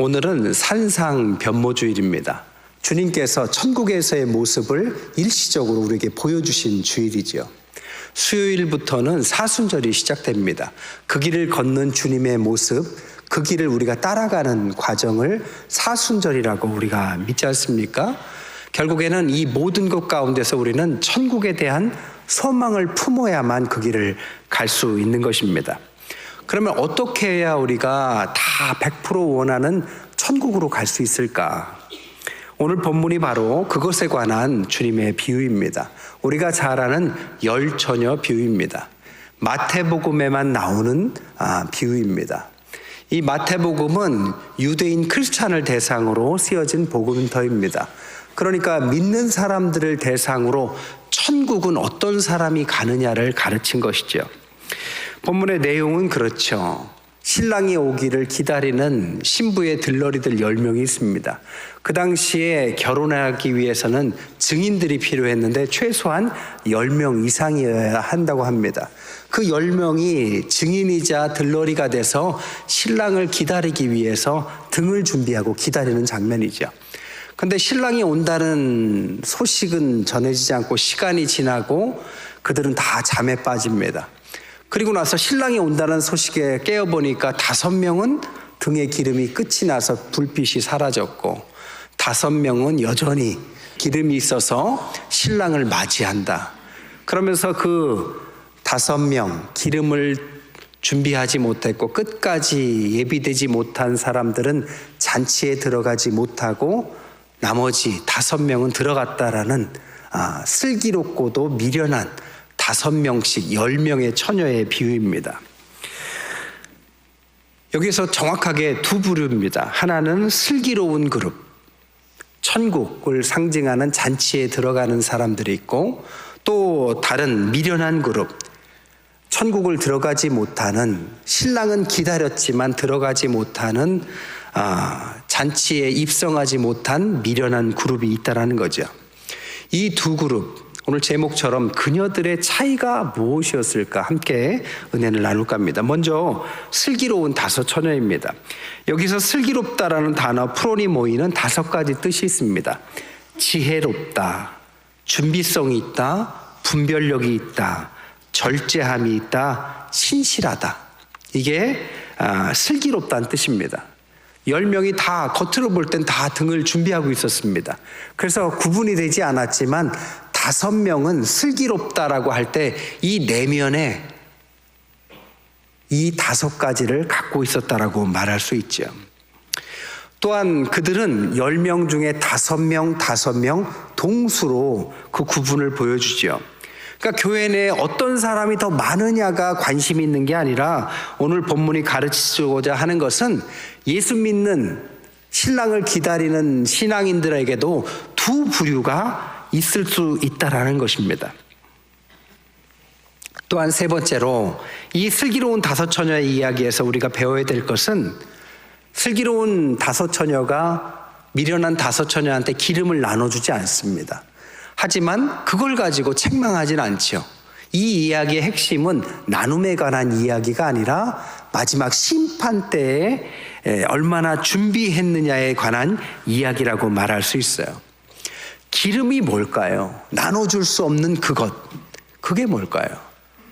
오늘은 산상변모주일입니다. 주님께서 천국에서의 모습을 일시적으로 우리에게 보여주신 주일이죠. 수요일부터는 사순절이 시작됩니다. 그 길을 걷는 주님의 모습, 그 길을 우리가 따라가는 과정을 사순절이라고 우리가 믿지 않습니까? 결국에는 이 모든 것 가운데서 우리는 천국에 대한 소망을 품어야만 그 길을 갈 수 있는 것입니다. 그러면 어떻게 해야 우리가 다 100% 원하는 천국으로 갈 수 있을까? 오늘 본문이 바로 그것에 관한 주님의 비유입니다. 우리가 잘 아는 열처녀 비유입니다. 마태복음에만 나오는 비유입니다. 이 마태복음은 유대인 크리스찬을 대상으로 쓰여진 복음서입니다. 그러니까 믿는 사람들을 대상으로 천국은 어떤 사람이 가느냐를 가르친 것이죠. 본문의 내용은 그렇죠. 신랑이 오기를 기다리는 신부의 들러리들 10명이 있습니다. 그 당시에 결혼하기 위해서는 증인들이 필요했는데 최소한 10명 이상이어야 한다고 합니다. 그 10명이 증인이자 들러리가 돼서 신랑을 기다리기 위해서 등을 준비하고 기다리는 장면이죠. 그런데 신랑이 온다는 소식은 전해지지 않고 시간이 지나고 그들은 다 잠에 빠집니다. 그리고 나서 신랑이 온다는 소식에 깨어보니까 5명은 등에 기름이 끝이 나서 불빛이 사라졌고 5명은 여전히 기름이 있어서 신랑을 맞이한다. 그러면서 그 5명 기름을 준비하지 못했고 끝까지 예비되지 못한 사람들은 잔치에 들어가지 못하고 나머지 5명은 들어갔다라는 슬기롭고도 미련한 5명씩 10명의 처녀의 비유입니다. 여기서 정확하게 두 부류입니다. 하나는 슬기로운 그룹, 천국을 상징하는 잔치에 들어가는 사람들이 있고, 또 다른 미련한 그룹, 천국을 들어가지 못하는, 신랑은 기다렸지만 들어가지 못하는 잔치에 입성하지 못한 미련한 그룹이 있다는 거죠. 이 두 그룹, 오늘 제목처럼 그녀들의 차이가 무엇이었을까 함께 은혜를 나눌까 합니다. 먼저 슬기로운 5처녀입니다. 여기서 슬기롭다라는 단어 프론이 모이는 5가지 뜻이 있습니다. 지혜롭다, 준비성이 있다, 분별력이 있다, 절제함이 있다, 신실하다. 이게 슬기롭다는 뜻입니다. 10명이 다 겉으로 볼 땐 다 등을 준비하고 있었습니다. 그래서 구분이 되지 않았지만 5명은 슬기롭다라고 할 때 이 내면에 이 5가지를 갖고 있었다라고 말할 수 있죠. 또한 그들은 10명 중에 5명 동수로 그 구분을 보여주죠. 그러니까 교회 내에 어떤 사람이 더 많으냐가 관심이 있는 게 아니라 오늘 본문이 가르치고자 하는 것은 예수 믿는 신랑을 기다리는 신앙인들에게도 두 부류가 있을 수 있다라는 것입니다. 또한 세 번째로 이 슬기로운 5처녀의 이야기에서 우리가 배워야 될 것은 슬기로운 5처녀가 미련한 5처녀한테 기름을 나눠주지 않습니다. 하지만 그걸 가지고 책망하진 않죠. 이 이야기의 핵심은 나눔에 관한 이야기가 아니라 마지막 심판 때에 얼마나 준비했느냐에 관한 이야기라고 말할 수 있어요. 기름이 뭘까요? 나눠줄 수 없는 그것, 그게 뭘까요?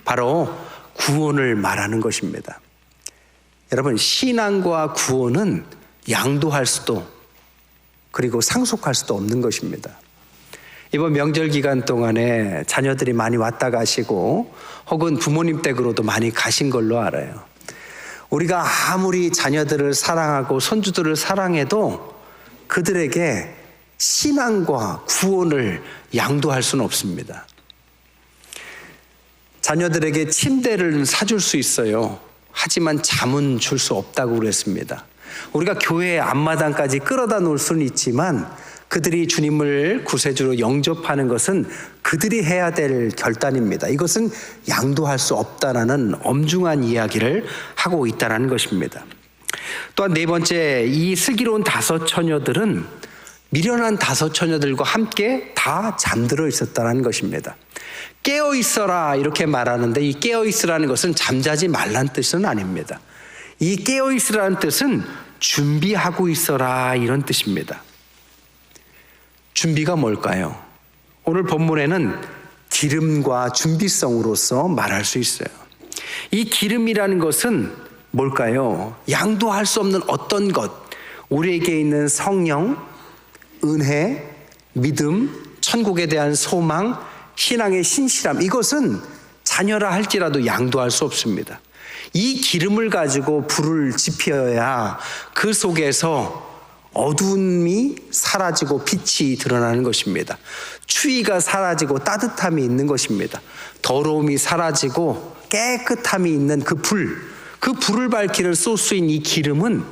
바로 구원을 말하는 것입니다. 여러분, 신앙과 구원은 양도할 수도 그리고 상속할 수도 없는 것입니다. 이번 명절 기간 동안에 자녀들이 많이 왔다 가시고 혹은 부모님 댁으로도 많이 가신 걸로 알아요. 우리가 아무리 자녀들을 사랑하고 손주들을 사랑해도 그들에게 신앙과 구원을 양도할 수는 없습니다. 자녀들에게 침대를 사줄 수 있어요. 하지만 잠은 줄 수 없다고 그랬습니다. 우리가 교회 앞마당까지 끌어다 놓을 수는 있지만 그들이 주님을 구세주로 영접하는 것은 그들이 해야 될 결단입니다. 이것은 양도할 수 없다라는 엄중한 이야기를 하고 있다는 것입니다. 또한 네 번째, 이 슬기로운 5처녀들은 미련한 5처녀들과 함께 다 잠들어 있었다는 것입니다. 깨어 있어라 이렇게 말하는데 이 깨어 있으라는 것은 잠자지 말란 뜻은 아닙니다. 이 깨어 있으라는 뜻은 준비하고 있어라, 이런 뜻입니다. 준비가 뭘까요? 오늘 본문에는 기름과 준비성으로서 말할 수 있어요. 이 기름이라는 것은 뭘까요? 양도할 수 없는 어떤 것, 우리에게 있는 성령, 은혜, 믿음, 천국에 대한 소망, 신앙의 신실함, 이것은 자녀라 할지라도 양도할 수 없습니다. 이 기름을 가지고 불을 지펴야 그 속에서 어두움이 사라지고 빛이 드러나는 것입니다. 추위가 사라지고 따뜻함이 있는 것입니다. 더러움이 사라지고 깨끗함이 있는 그 불을 밝히는 소스인 이 기름은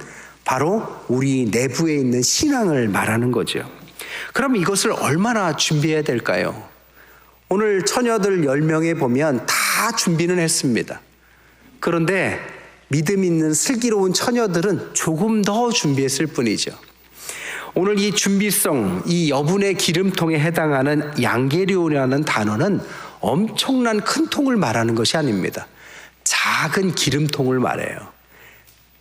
바로 우리 내부에 있는 신앙을 말하는 거죠. 그럼 이것을 얼마나 준비해야 될까요? 오늘 처녀들 10명에 보면 다 준비는 했습니다. 그런데 믿음 있는 슬기로운 처녀들은 조금 더 준비했을 뿐이죠. 오늘 이 준비성, 이 여분의 기름통에 해당하는 양계리오라는 단어는 엄청난 큰 통을 말하는 것이 아닙니다. 작은 기름통을 말해요.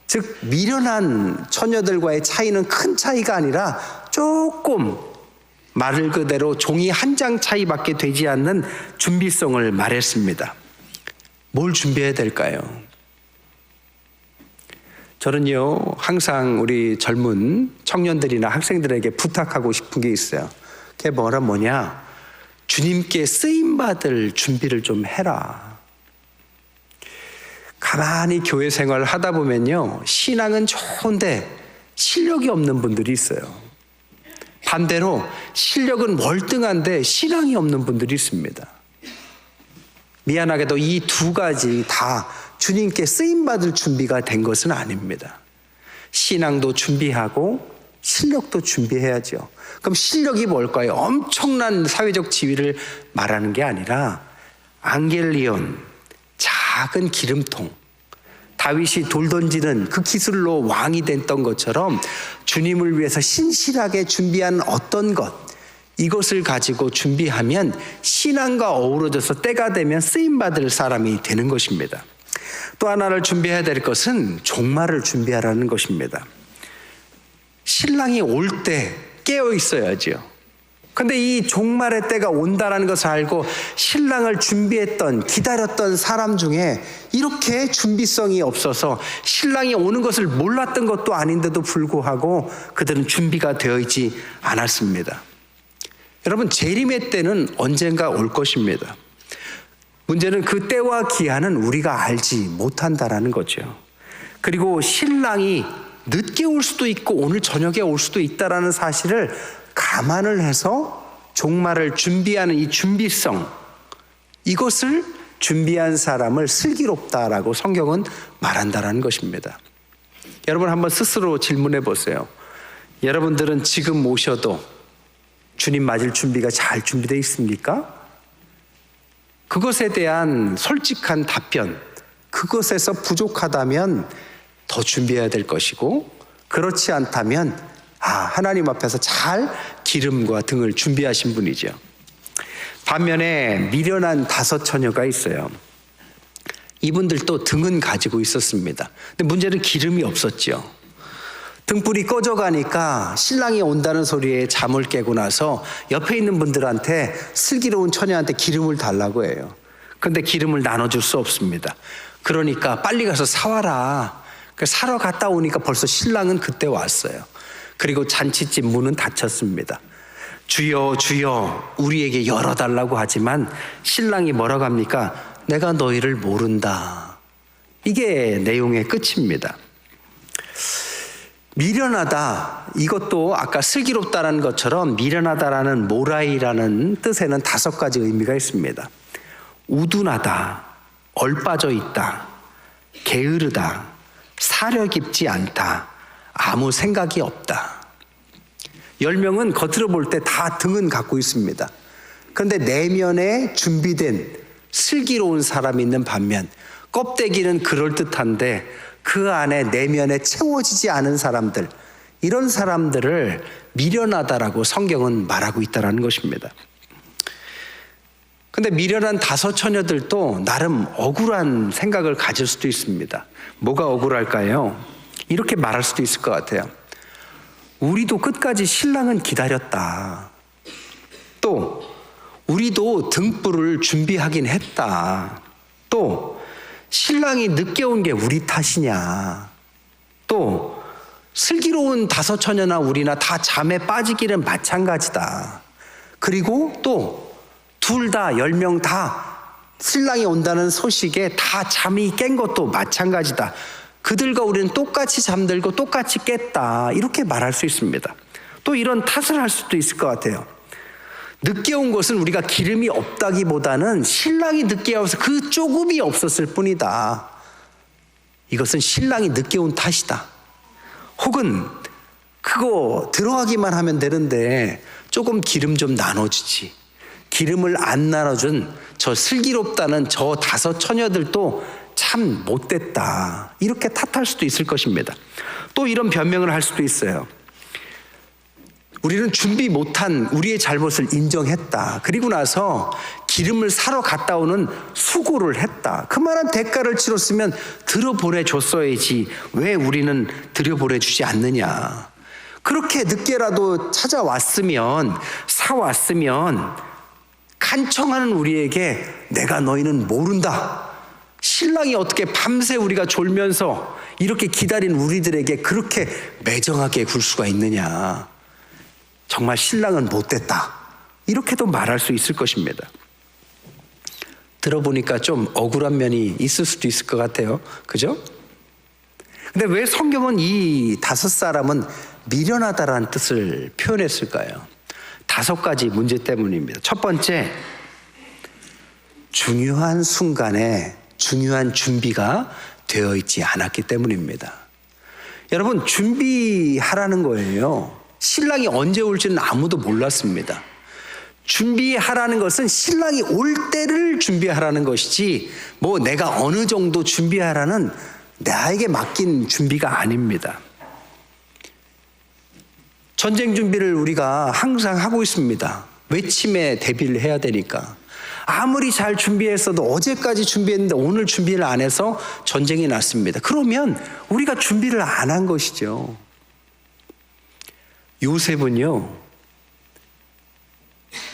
즉 미련한 처녀들과의 차이는 큰 차이가 아니라 조금, 말 그대로 종이 한 장 차이밖에 되지 않는 준비성을 말했습니다. 뭘 준비해야 될까요? 저는요, 항상 우리 젊은 청년들이나 학생들에게 부탁하고 싶은 게 있어요. 그게 뭐냐? 주님께 쓰임받을 준비를 좀 해라. 가만히 교회 생활을 하다 보면요, 신앙은 좋은데 실력이 없는 분들이 있어요. 반대로 실력은 월등한데 신앙이 없는 분들이 있습니다. 미안하게도 이 두 가지 다 주님께 쓰임받을 준비가 된 것은 아닙니다. 신앙도 준비하고 실력도 준비해야죠. 그럼 실력이 뭘까요? 엄청난 사회적 지위를 말하는 게 아니라 앙겔리온, 작은 기름통, 다윗이 돌 던지는 그 기술로 왕이 됐던 것처럼 주님을 위해서 신실하게 준비한 어떤 것, 이것을 가지고 준비하면 신앙과 어우러져서 때가 되면 쓰임받을 사람이 되는 것입니다. 또 하나를 준비해야 될 것은 종말을 준비하라는 것입니다. 신랑이 올 때 깨어 있어야죠. 근데 이 종말의 때가 온다는 것을 알고 신랑을 준비했던, 기다렸던 사람 중에 이렇게 준비성이 없어서 신랑이 오는 것을 몰랐던 것도 아닌데도 불구하고 그들은 준비가 되어 있지 않았습니다. 여러분, 재림의 때는 언젠가 올 것입니다. 문제는 그 때와 기한은 우리가 알지 못한다라는 거죠. 그리고 신랑이 늦게 올 수도 있고 오늘 저녁에 올 수도 있다라는 사실을 감안을 해서 종말을 준비하는 이 준비성, 이것을 준비한 사람을 슬기롭다라고 성경은 말한다라는 것입니다. 여러분 한번 스스로 질문해 보세요. 여러분들은 지금 오셔도 주님 맞을 준비가 잘 준비되어 있습니까? 그것에 대한 솔직한 답변, 그것에서 부족하다면 더 준비해야 될 것이고, 그렇지 않다면 하나님 앞에서 잘 기름과 등을 준비하신 분이죠. 반면에 미련한 5 처녀가 있어요. 이분들도 등은 가지고 있었습니다. 근데 문제는 기름이 없었죠. 등불이 꺼져가니까 신랑이 온다는 소리에 잠을 깨고 나서 옆에 있는 분들한테, 슬기로운 처녀한테 기름을 달라고 해요. 그런데 기름을 나눠줄 수 없습니다. 그러니까 빨리 가서 사와라. 사러 갔다 오니까 벌써 신랑은 그때 왔어요. 그리고 잔치집 문은 닫혔습니다. 주여 주여 우리에게 열어달라고 하지만 신랑이 뭐라고 합니까? 내가 너희를 모른다. 이게 내용의 끝입니다. 미련하다, 이것도 아까 슬기롭다라는 것처럼 미련하다라는 모라이라는 뜻에는 5가지 의미가 있습니다. 우둔하다, 얼빠져 있다, 게으르다, 사려 깊지 않다, 아무 생각이 없다. 10명은 겉으로 볼 때 다 등은 갖고 있습니다. 그런데 내면에 준비된 슬기로운 사람이 있는 반면 껍데기는 그럴듯한데 그 안에 내면에 채워지지 않은 사람들, 이런 사람들을 미련하다라고 성경은 말하고 있다는 것입니다. 근데 미련한 5 처녀들도 나름 억울한 생각을 가질 수도 있습니다. 뭐가 억울할까요? 이렇게 말할 수도 있을 것 같아요. 우리도 끝까지 신랑은 기다렸다. 또 우리도 등불을 준비하긴 했다. 또 신랑이 늦게 온 게 우리 탓이냐. 또 슬기로운 다섯 처녀나 우리나 다 잠에 빠지기는 마찬가지다. 그리고 또 둘 다 10명 다 신랑이 온다는 소식에 다 잠이 깬 것도 마찬가지다. 그들과 우리는 똑같이 잠들고 똑같이 깼다. 이렇게 말할 수 있습니다. 또 이런 탓을 할 수도 있을 것 같아요. 늦게 온 것은 우리가 기름이 없다기보다는 신랑이 늦게 와서 그 조금이 없었을 뿐이다. 이것은 신랑이 늦게 온 탓이다. 혹은 그거 들어가기만 하면 되는데 조금 기름 좀 나눠주지. 기름을 안 나눠준 저 슬기롭다는 저 다섯 처녀들도 참 못됐다. 이렇게 탓할 수도 있을 것입니다. 또 이런 변명을 할 수도 있어요. 우리는 준비 못한 우리의 잘못을 인정했다. 그리고 나서 기름을 사러 갔다 오는 수고를 했다. 그만한 대가를 치렀으면 들여보내줬어야지. 왜 우리는 들여보내주지 않느냐. 그렇게 늦게라도 찾아왔으면, 사왔으면 간청하는 우리에게 내가 너희는 모른다. 신랑이 어떻게 밤새 우리가 졸면서 이렇게 기다린 우리들에게 그렇게 매정하게 굴 수가 있느냐. 정말 신랑은 못됐다. 이렇게도 말할 수 있을 것입니다. 들어보니까 좀 억울한 면이 있을 수도 있을 것 같아요. 그죠? 근데 왜 성경은 이 다섯 사람은 미련하다라는 뜻을 표현했을까요? 5가지 문제 때문입니다. 첫 번째, 중요한 순간에 중요한 준비가 되어 있지 않았기 때문입니다. 여러분, 준비하라는 거예요. 신랑이 언제 올지는 아무도 몰랐습니다. 준비하라는 것은 신랑이 올 때를 준비하라는 것이지 뭐 내가 어느 정도 준비하라는 나에게 맡긴 준비가 아닙니다. 전쟁 준비를 우리가 항상 하고 있습니다. 외침에 대비를 해야 되니까. 아무리 잘 준비했어도 어제까지 준비했는데 오늘 준비를 안 해서 전쟁이 났습니다. 그러면 우리가 준비를 안 한 것이죠. 요셉은요,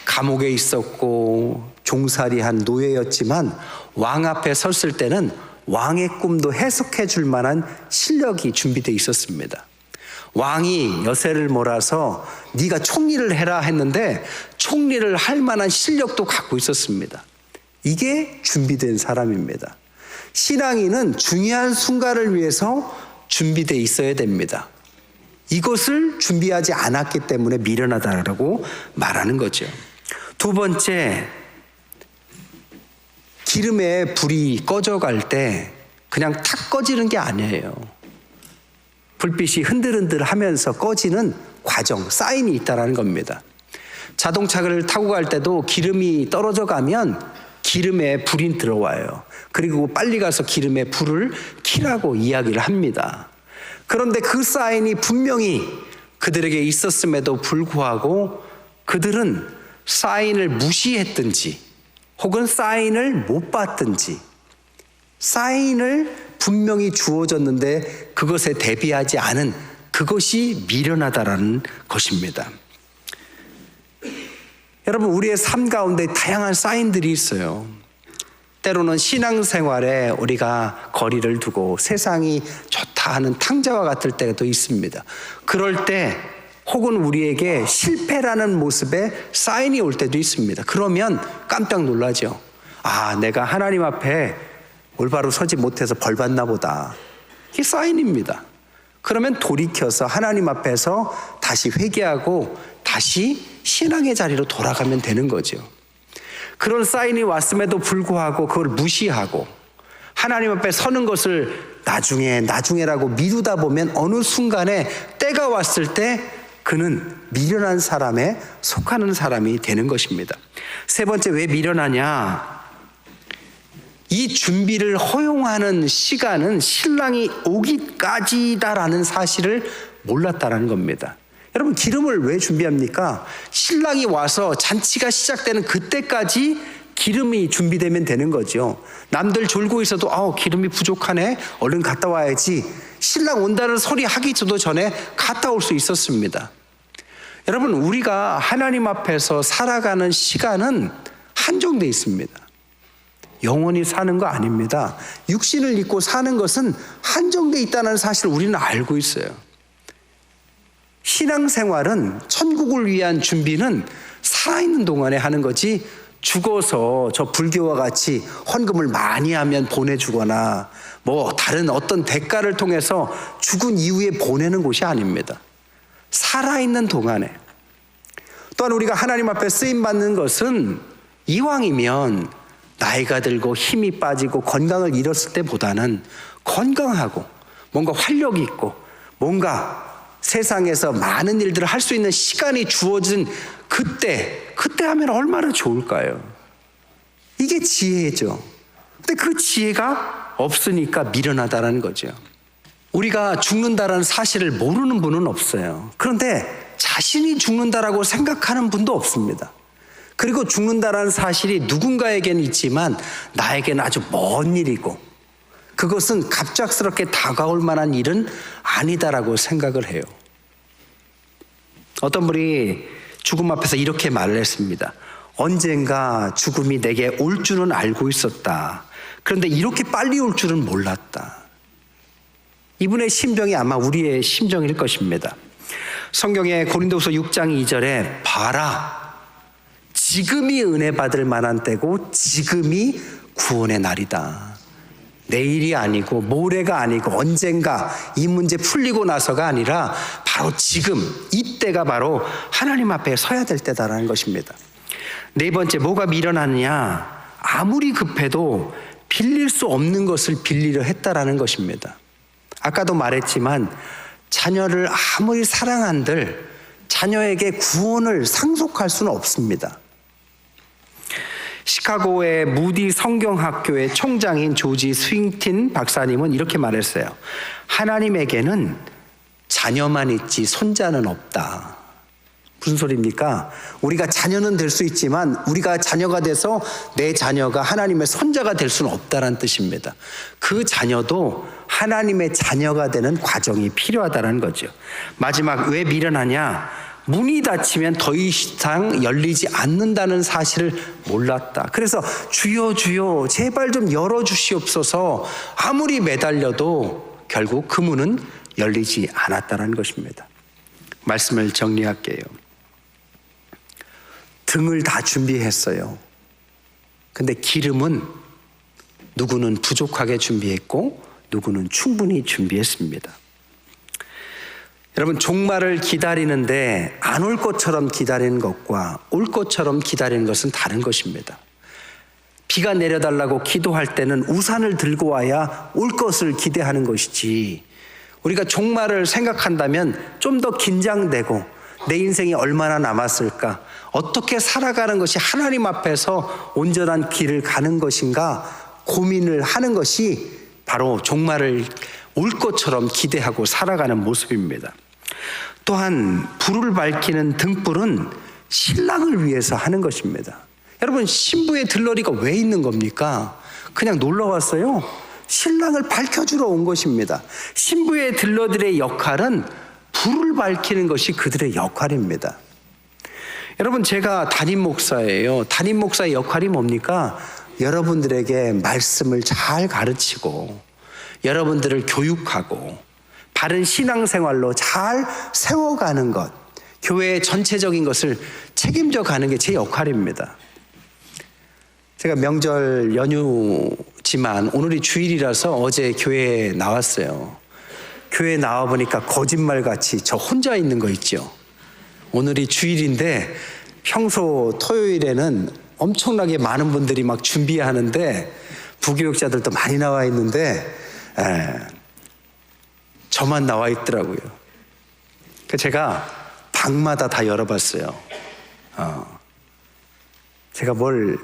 감옥에 있었고 종살이한 노예였지만 왕 앞에 섰을 때는 왕의 꿈도 해석해 줄 만한 실력이 준비되어 있었습니다. 왕이 여세를 몰아서 네가 총리를 해라 했는데 총리를 할 만한 실력도 갖고 있었습니다. 이게 준비된 사람입니다. 신앙인은 중요한 순간을 위해서 준비되어 있어야 됩니다. 이것을 준비하지 않았기 때문에 미련하다라고 말하는 거죠. 두 번째, 기름에 불이 꺼져갈 때 그냥 탁 꺼지는 게 아니에요. 불빛이 흔들흔들 하면서 꺼지는 과정, 사인이 있다는 겁니다. 자동차를 타고 갈 때도 기름이 떨어져 가면 기름에 불이 들어와요. 그리고 빨리 가서 기름에 불을 켜라고 이야기를 합니다. 그런데 그 사인이 분명히 그들에게 있었음에도 불구하고 그들은 사인을 무시했든지 혹은 사인을 못 봤든지 사인을 분명히 주어졌는데 그것에 대비하지 않은 그것이 미련하다라는 것입니다. 여러분, 우리의 삶 가운데 다양한 사인들이 있어요. 때로는 신앙생활에 우리가 거리를 두고 세상이 좋다 하는 탕자와 같을 때도 있습니다. 그럴 때 혹은 우리에게 실패라는 모습에 사인이 올 때도 있습니다. 그러면 깜짝 놀라죠. 아, 내가 하나님 앞에 올바로 서지 못해서 벌 받나 보다. 이게 사인입니다. 그러면 돌이켜서 하나님 앞에서 다시 회개하고 다시 신앙의 자리로 돌아가면 되는 거죠. 그런 사인이 왔음에도 불구하고 그걸 무시하고 하나님 앞에 서는 것을 나중에라고 미루다 보면 어느 순간에 때가 왔을 때 그는 미련한 사람에 속하는 사람이 되는 것입니다. 세 번째, 왜 미련하냐? 이 준비를 허용하는 시간은 신랑이 오기까지다라는 사실을 몰랐다라는 겁니다. 여러분, 기름을 왜 준비합니까? 신랑이 와서 잔치가 시작되는 그때까지 기름이 준비되면 되는 거죠. 남들 졸고 있어도 기름이 부족하네, 얼른 갔다 와야지. 신랑 온다는 소리 하기도 전에 갔다 올 수 있었습니다. 여러분, 우리가 하나님 앞에서 살아가는 시간은 한정되어 있습니다. 영원히 사는 거 아닙니다. 육신을 입고 사는 것은 한정되어 있다는 사실을 우리는 알고 있어요. 신앙생활은 천국을 위한 준비는 살아있는 동안에 하는 거지, 죽어서 저 불교와 같이 헌금을 많이 하면 보내주거나 뭐 다른 어떤 대가를 통해서 죽은 이후에 보내는 곳이 아닙니다. 살아있는 동안에. 또한 우리가 하나님 앞에 쓰임받는 것은 이왕이면 나이가 들고 힘이 빠지고 건강을 잃었을 때보다는 건강하고 뭔가 활력 있고 뭔가 세상에서 많은 일들을 할 수 있는 시간이 주어진 그때 하면 얼마나 좋을까요? 이게 지혜죠. 근데 그 지혜가 없으니까 미련하다는 거죠. 우리가 죽는다라는 사실을 모르는 분은 없어요. 그런데 자신이 죽는다라고 생각하는 분도 없습니다. 그리고 죽는다라는 사실이 누군가에게는 있지만 나에게는 아주 먼 일이고 그것은 갑작스럽게 다가올 만한 일은 아니다라고 생각을 해요. 어떤 분이 죽음 앞에서 이렇게 말을 했습니다. 언젠가 죽음이 내게 올 줄은 알고 있었다. 그런데 이렇게 빨리 올 줄은 몰랐다. 이분의 심정이 아마 우리의 심정일 것입니다. 성경의 고린도후서 6장 2절에 봐라, 지금이 은혜 받을 만한 때고 지금이 구원의 날이다. 내일이 아니고 모레가 아니고 언젠가 이 문제 풀리고 나서가 아니라 바로 지금, 이때가 바로 하나님 앞에 서야 될 때다라는 것입니다. 네 번째, 뭐가 미련하느냐? 아무리 급해도 빌릴 수 없는 것을 빌리려 했다라는 것입니다. 아까도 말했지만 자녀를 아무리 사랑한들 자녀에게 구원을 상속할 수는 없습니다. 시카고의 무디 성경학교의 총장인 조지 스윙틴 박사님은 이렇게 말했어요. 하나님에게는 자녀만 있지 손자는 없다. 무슨 소리입니까? 우리가 자녀는 될 수 있지만 우리가 자녀가 돼서 내 자녀가 하나님의 손자가 될 수는 없다는 뜻입니다. 그 자녀도 하나님의 자녀가 되는 과정이 필요하다는 거죠. 마지막, 왜 미련하냐? 문이 닫히면 더 이상 열리지 않는다는 사실을 몰랐다. 그래서 주여 주여 제발 좀 열어주시옵소서 아무리 매달려도 결국 그 문은 열리지 않았다는 것입니다. 말씀을 정리할게요. 등을 다 준비했어요. 근데 기름은 누구는 부족하게 준비했고 누구는 충분히 준비했습니다. 여러분, 종말을 기다리는데 안 올 것처럼 기다리는 것과 올 것처럼 기다리는 것은 다른 것입니다. 비가 내려달라고 기도할 때는 우산을 들고 와야 올 것을 기대하는 것이지, 우리가 종말을 생각한다면 좀 더 긴장되고 내 인생이 얼마나 남았을까, 어떻게 살아가는 것이 하나님 앞에서 온전한 길을 가는 것인가 고민을 하는 것이 바로 종말을 올 것처럼 기대하고 살아가는 모습입니다. 또한 불을 밝히는 등불은 신랑을 위해서 하는 것입니다. 여러분, 신부의 들러리가 왜 있는 겁니까? 그냥 놀러 왔어요? 신랑을 밝혀주러 온 것입니다. 신부의 들러리의 역할은 불을 밝히는 것이 그들의 역할입니다. 여러분, 제가 담임 목사예요. 담임 목사의 역할이 뭡니까? 여러분들에게 말씀을 잘 가르치고 여러분들을 교육하고 바른 신앙생활로 잘 세워가는 것, 교회의 전체적인 것을 책임져 가는 게 제 역할입니다. 제가 명절 연휴지만 오늘이 주일이라서 어제 교회에 나왔어요. 교회에 나와보니까 거짓말같이 저 혼자 있는 거 있죠. 오늘이 주일인데 평소 토요일에는 엄청나게 많은 분들이 막 준비하는데 부교육자들도 많이 나와 있는데 저만 나와 있더라고요. 제가 방마다 다 열어봤어요. 제가 뭘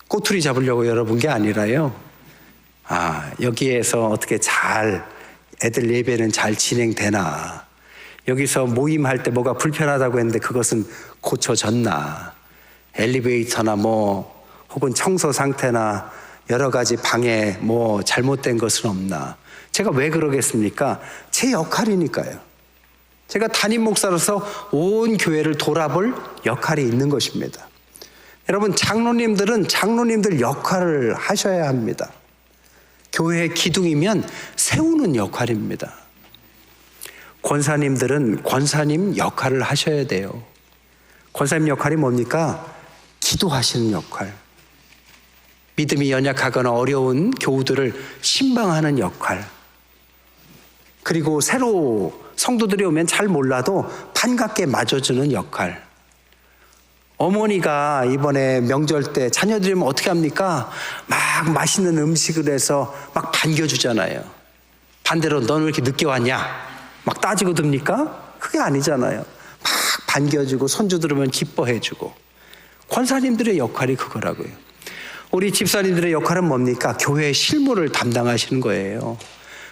꼬투리 잡으려고 열어본 게 아니라요. 여기에서 어떻게 잘 애들 예배는 잘 진행되나, 여기서 모임할 때 뭐가 불편하다고 했는데 그것은 고쳐졌나, 엘리베이터나 뭐 혹은 청소 상태나 여러 가지 방해 뭐 잘못된 것은 없나. 제가 왜 그러겠습니까? 제 역할이니까요. 제가 담임 목사로서 온 교회를 돌아볼 역할이 있는 것입니다. 여러분, 장로님들은 장로님들 역할을 하셔야 합니다. 교회의 기둥이면 세우는 역할입니다. 권사님들은 권사님 역할을 하셔야 돼요. 권사님 역할이 뭡니까? 기도하시는 역할. 믿음이 연약하거나 어려운 교우들을 신방하는 역할. 그리고 새로 성도들이 오면 잘 몰라도 반갑게 맞아주는 역할. 어머니가 이번에 명절 때 자녀들이 오면 어떻게 합니까? 막 맛있는 음식을 해서 막 반겨주잖아요. 반대로 너는 왜 이렇게 늦게 왔냐? 막 따지고 듭니까? 그게 아니잖아요. 막 반겨주고 손주 들으면 기뻐해주고. 권사님들의 역할이 그거라고요. 우리 집사님들의 역할은 뭡니까? 교회의 실무를 담당하시는 거예요.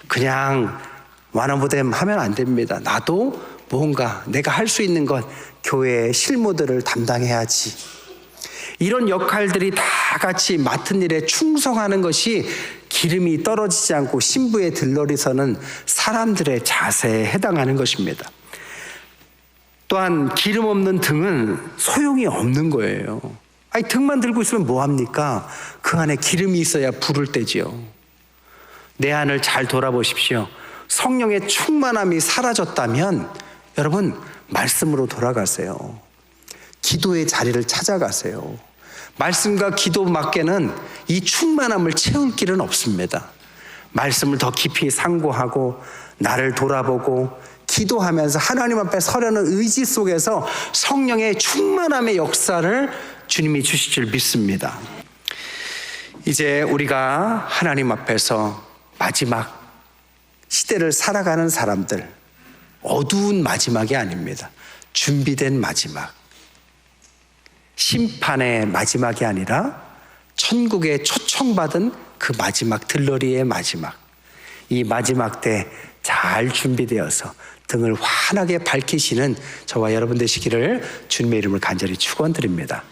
그냥 완화무댐 하면 안 됩니다. 나도 뭔가 내가 할 수 있는 것, 교회의 실무들을 담당해야지. 이런 역할들이 다 같이 맡은 일에 충성하는 것이 기름이 떨어지지 않고 신부의 들러리 서는 사람들의 자세에 해당하는 것입니다. 또한 기름 없는 등은 소용이 없는 거예요. 아니, 등만 들고 있으면 뭐합니까? 그 안에 기름이 있어야 불을 떼지요. 내 안을 잘 돌아보십시오. 성령의 충만함이 사라졌다면 여러분, 말씀으로 돌아가세요. 기도의 자리를 찾아가세요. 말씀과 기도밖에는 이 충만함을 채울 길은 없습니다. 말씀을 더 깊이 상고하고 나를 돌아보고 기도하면서 하나님 앞에 서려는 의지 속에서 성령의 충만함의 역사를 주님이 주실 줄 믿습니다. 이제 우리가 하나님 앞에서 마지막 시대를 살아가는 사람들, 어두운 마지막이 아닙니다. 준비된 마지막. 심판의 마지막이 아니라 천국에 초청받은 그 마지막 들러리의 마지막. 이 마지막 때 잘 준비되어서 등을 환하게 밝히시는 저와 여러분 되시기를 주님의 이름을 간절히 축원드립니다.